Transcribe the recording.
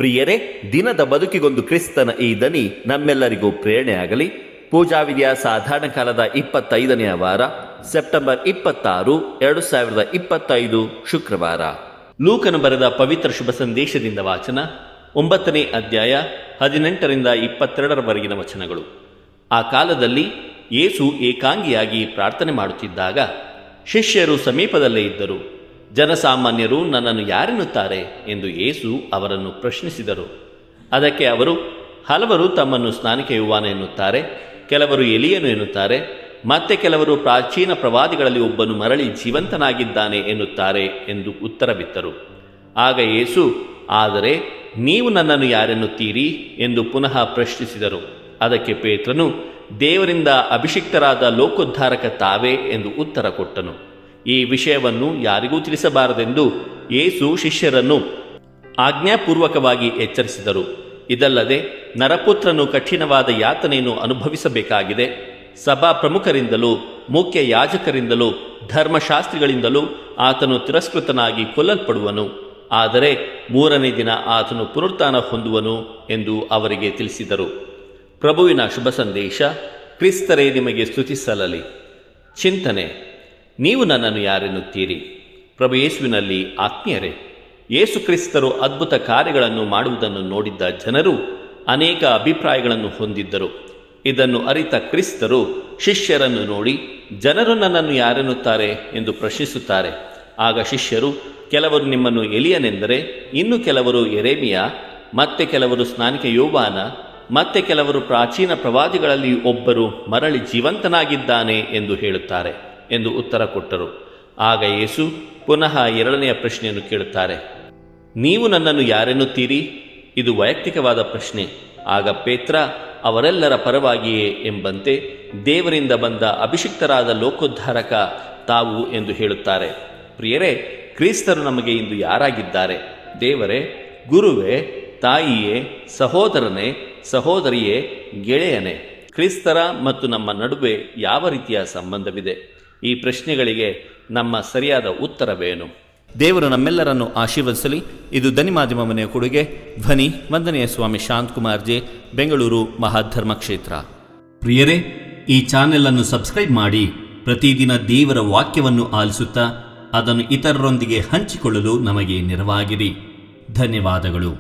ಪ್ರಿಯರೇ, ದಿನದ ಬದುಕಿಗೊಂದು ಕ್ರಿಸ್ತನ ಈ ದನಿ ನಮ್ಮೆಲ್ಲರಿಗೂ ಪ್ರೇರಣೆಯಾಗಲಿ. ಪೂಜಾವಿಧಿಯ ಸಾಧಾರಣ ಕಾಲದ 25ನೇ ವಾರ, ಸೆಪ್ಟೆಂಬರ್ 26, 2025 ಶುಕ್ರವಾರ. ಲೂಕನು ಬರೆದ ಪವಿತ್ರ ಶುಭ ಸಂದೇಶದಿಂದ ವಾಚನ. 9ನೇ ಅಧ್ಯಾಯ 18ರಿಂದ 22ರವರೆಗಿನ ವಚನಗಳು. ಆ ಕಾಲದಲ್ಲಿ ಯೇಸು ಏಕಾಂಗಿಯಾಗಿ ಪ್ರಾರ್ಥನೆ ಮಾಡುತ್ತಿದ್ದಾಗ ಶಿಷ್ಯರು ಸಮೀಪದಲ್ಲೇ ಇದ್ದರು. ಜನಸಾಮಾನ್ಯರು ನನ್ನನ್ನು ಯಾರೆನ್ನುತ್ತಾರೆ ಎಂದು ಯೇಸು ಅವರನ್ನು ಪ್ರಶ್ನಿಸಿದರು. ಅದಕ್ಕೆ ಅವರು, ಹಲವರು ತಮ್ಮನ್ನು ಸ್ನಾನಿಕ ಯೋಹಾನ ಎನ್ನುತ್ತಾರೆ, ಕೆಲವರು ಎಲಿಯನು ಎನ್ನುತ್ತಾರೆ, ಮತ್ತೆ ಕೆಲವರು ಪ್ರಾಚೀನ ಪ್ರವಾದಿಗಳಲ್ಲಿ ಒಬ್ಬನು ಮರಳಿ ಜೀವಂತನಾಗಿದ್ದಾನೆ ಎನ್ನುತ್ತಾರೆ ಎಂದು ಉತ್ತರವಿತ್ತರು. ಆಗ ಯೇಸು, ಆದರೆ ನೀವು ನನ್ನನ್ನು ಯಾರೆನ್ನುತ್ತೀರಿ ಎಂದು ಪುನಃ ಪ್ರಶ್ನಿಸಿದರು. ಅದಕ್ಕೆ ಪೇತ್ರನು, ದೇವರಿಂದ ಅಭಿಷಿಕ್ತರಾದ ಲೋಕೋದ್ಧಾರಕ ತಾವೇ ಎಂದು ಉತ್ತರ ಕೊಟ್ಟನು. ಈ ವಿಷಯವನ್ನು ಯಾರಿಗೂ ತಿಳಿಸಬಾರದೆಂದು ಯೇಸು ಶಿಷ್ಯರನ್ನು ಆಜ್ಞಾಪೂರ್ವಕವಾಗಿ ಎಚ್ಚರಿಸಿದರು. ಇದಲ್ಲದೆ ನರಪುತ್ರನು ಕಠಿಣವಾದ ಯಾತನೆಯನ್ನು ಅನುಭವಿಸಬೇಕಾಗಿದೆ. ಸಭಾ ಪ್ರಮುಖರಿಂದಲೂ ಮುಖ್ಯ ಯಾಜಕರಿಂದಲೂ ಧರ್ಮಶಾಸ್ತ್ರಿಗಳಿಂದಲೂ ಆತನು ತಿರಸ್ಕೃತನಾಗಿ ಕೊಲ್ಲಲ್ಪಡುವನು. ಆದರೆ 3ನೇ ದಿನ ಆತನು ಪುನರುತ್ಥಾನ ಹೊಂದುವನು ಎಂದು ಅವರಿಗೆ ತಿಳಿಸಿದರು. ಪ್ರಭುವಿನ ಶುಭ ಸಂದೇಶ. ಕ್ರಿಸ್ತರೇ ನಿಮಗೆ ಸ್ತುತಿಸಲಲಿ. ಚಿಂತನೆ. ನೀವು ನನ್ನನ್ನು ಯಾರೆನ್ನುತ್ತೀರಿ? ಪ್ರಭು ಯೇಸುವಿನಲ್ಲಿ ಆತ್ಮೀಯರೇ, ಯೇಸು ಕ್ರಿಸ್ತರು ಅದ್ಭುತ ಕಾರ್ಯಗಳನ್ನು ಮಾಡುವುದನ್ನು ನೋಡಿದ್ದ ಜನರು ಅನೇಕ ಅಭಿಪ್ರಾಯಗಳನ್ನು ಹೊಂದಿದ್ದರು. ಇದನ್ನು ಅರಿತ ಕ್ರಿಸ್ತರು ಶಿಷ್ಯರನ್ನು ನೋಡಿ, ಜನರು ನನ್ನನ್ನು ಯಾರೆನ್ನುತ್ತಾರೆ ಎಂದು ಪ್ರಶ್ನಿಸುತ್ತಾರೆ. ಆಗ ಶಿಷ್ಯರು, ಕೆಲವರು ನಿಮ್ಮನ್ನು ಎಲಿಯನೆಂದರೆ, ಇನ್ನು ಕೆಲವರು ಯೆರೆಮೀಯ, ಮತ್ತೆ ಕೆಲವರು ಸ್ನಾನಿಕ ಯೋಹಾನ, ಮತ್ತೆ ಕೆಲವರು ಪ್ರಾಚೀನ ಪ್ರವಾದಿಗಳಲ್ಲಿ ಒಬ್ಬರು ಮರಳಿ ಜೀವಂತನಾಗಿದ್ದಾನೆ ಎಂದು ಹೇಳುತ್ತಾರೆ ಎಂದು ಉತ್ತರ ಕೊಟ್ಟರು. ಆಗ ಯೇಸು ಪುನಃ 2ನೆಯ ಪ್ರಶ್ನೆಯನ್ನು ಕೇಳುತ್ತಾರೆ, ನೀವು ನನ್ನನ್ನು ಯಾರೆನ್ನುತ್ತೀರಿ? ಇದು ವೈಯಕ್ತಿಕವಾದ ಪ್ರಶ್ನೆ. ಆಗ ಪೇತ್ರ, ಅವರೆಲ್ಲರ ಪರವಾಗಿಯೇ ಎಂಬಂತೆ, ದೇವರಿಂದ ಬಂದ ಅಭಿಷಿಕ್ತರಾದ ಲೋಕೋದ್ಧಾರಕ ತಾವು ಎಂದು ಹೇಳುತ್ತಾರೆ. ಪ್ರಿಯರೇ, ಕ್ರಿಸ್ತರು ನಮಗೆ ಇಂದು ಯಾರಾಗಿದ್ದಾರೆ? ದೇವರೇ, ಗುರುವೇ, ತಾಯಿಯೇ, ಸಹೋದರನೇ, ಸಹೋದರಿಯೇ, ಗೆಳೆಯನೇ? ಕ್ರಿಸ್ತರ ಮತ್ತು ನಮ್ಮ ನಡುವೆ ಯಾವ ರೀತಿಯ ಸಂಬಂಧವಿದೆ? ಈ ಪ್ರಶ್ನೆಗಳಿಗೆ ನಮ್ಮ ಸರಿಯಾದ ಉತ್ತರವೇನು? ದೇವರು ನಮ್ಮೆಲ್ಲರನ್ನು ಆಶೀರ್ವದಿಸಲಿ. ಇದು ಧ್ವನಿ ಮಾಧ್ಯಮ ಮನೆಯ ಕೊಡುಗೆ. ಧ್ವನಿ ವಂದನೆಯ ಸ್ವಾಮಿ ಶಾಂತಕುಮಾರ್ ಜೆ, ಬೆಂಗಳೂರು ಮಹಾಧರ್ಮ ಕ್ಷೇತ್ರ. ಪ್ರಿಯರೇ, ಈ ಚಾನೆಲ್ ಅನ್ನು ಸಬ್ಸ್ಕ್ರೈಬ್ ಮಾಡಿ ಪ್ರತಿದಿನ ದೇವರ ವಾಕ್ಯವನ್ನು ಆಲಿಸುತ್ತಾ ಅದನ್ನು ಇತರರೊಂದಿಗೆ ಹಂಚಿಕೊಳ್ಳಲು ನಮಗೆ ನೆರವಾಗಿರಿ. ಧನ್ಯವಾದಗಳು.